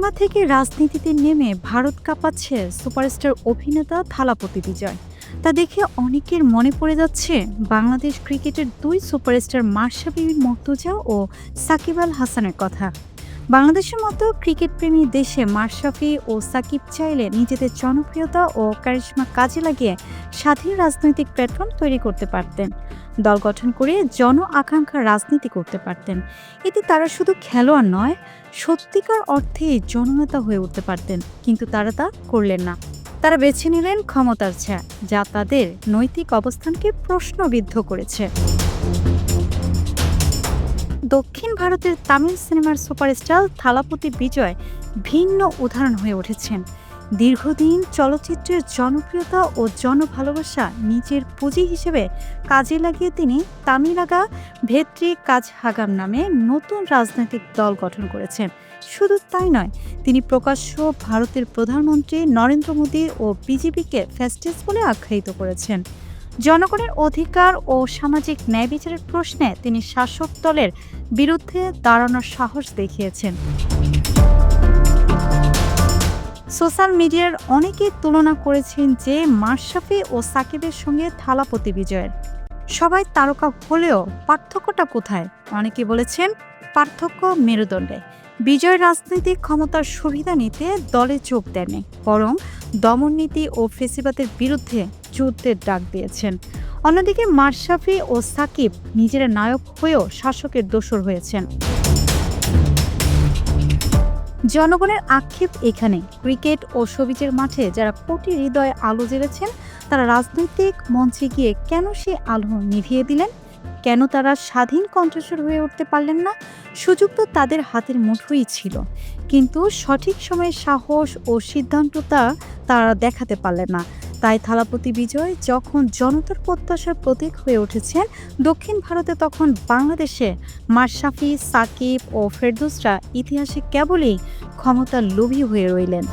Cinema থেকে রাজনীতিতে নেমে ভারত কাঁপাচ্ছে সুপারস্টার অভিনেতা থালাপতি বিজয়। তা দেখে অনেকের মনে পড়ে যাচ্ছে বাংলাদেশ ক্রিকেটের দুই সুপারস্টার মাশরাফি বিন মুর্তজা ও সাকিব আল হাসানের কথা। বাংলাদেশের মতো ক্রিকেটপ্রেমী দেশে মাশরাফি ও সাকিব চাইলে নিজেদের জনপ্রিয়তা ও কারিশমা কাজে লাগিয়ে স্বাধীন রাজনৈতিক প্ল্যাটফর্ম তৈরি করতে পারতেন, দল গঠন করে জন আকাঙ্ক্ষার রাজনীতি করতে পারতেন। এতে তারা শুধু খেলোয়াড় নয়, সত্যিকার অর্থে জননেতা হয়ে উঠতে পারতেন। কিন্তু তারা তা করলেন না। তারা বেছে নিলেন ক্ষমতার ছায়া, যা তাদের নৈতিক অবস্থানকে প্রশ্নবিদ্ধ করেছে। দক্ষিণ ভারতের তামিল সিনেমার সুপারস্টার থালাপতি বিজয় ভিন্ন উদাহরণ হয়ে উঠেছেন। দীর্ঘদিন চলচ্চিত্রের জনপ্রিয়তা ও জনভালোবাসা নিজের পুঁজি হিসেবে কাজে লাগিয়ে তিনি তামিলাগা ভেত্রি কাজহাগাম নামে নতুন রাজনৈতিক দল গঠন করেছেন। শুধু তাই নয়, তিনি প্রকাশ্য ভারতের প্রধানমন্ত্রী নরেন্দ্র মোদী ও বিজেপিকে ফ্যাসিস্ট বলে আখ্যায়িত করেছেন। জনগণের অধিকার ও সামাজিক ন্যায় বিচারের প্রশ্নে তিনি শাসক দলের বিরুদ্ধে দাঁড়ানোর সাহস দেখিয়েছেন। সোশ্যাল মিডিয়ার অনেকেই তুলনা করেছেন যে মাশরাফি ও সাকিবের সঙ্গে থালাপতি বিজয়ের। সবাই তারকা হলেও পার্থক্যটা কোথায়? অনেকে বলেছেন পার্থক্য মেরুদণ্ডে। বিজয় রাজনৈতিক ক্ষমতার সুবিধা নিতে দলে যোগ দেননি, বরং দমননীতি ও ফেসিবাদের বিরুদ্ধে যুদ্ধের ডাক দিয়েছেন। অন্যদিকে মাশরাফি ও সাকিব নিজেরা নায়ক হয়েও শাসকের দোসর হয়েছেন। জনগণের আক্ষেপ এখানে, ক্রিকেট ও সবিজের মাঠে যারা কোটি হৃদয়ে আলো জ্বেলেছেন, তারা রাজনৈতিক মঞ্চে গিয়ে কেন সে আলো নিভিয়ে দিলেন? কেন তারা স্বাধীন কণ্ঠস্বর হয়ে উঠতে পারলেন না? সুযোগ তো তাদের হাতের মুঠোই ছিল, কিন্তু সঠিক সময়ে সাহস ও সিদ্ধান্তটা তারা দেখাতে পারলেন না। তাই থালাপতি বিজয় যখন জনতার প্রত্যাশার প্রতীক হয়ে উঠেছেন দক্ষিণ ভারতে, তখন বাংলাদেশে মাশরাফি, সাকিব ও ফেরদৌসরা ইতিহাসে কেবলই ক্ষমতার লোভী হয়ে রইলেন।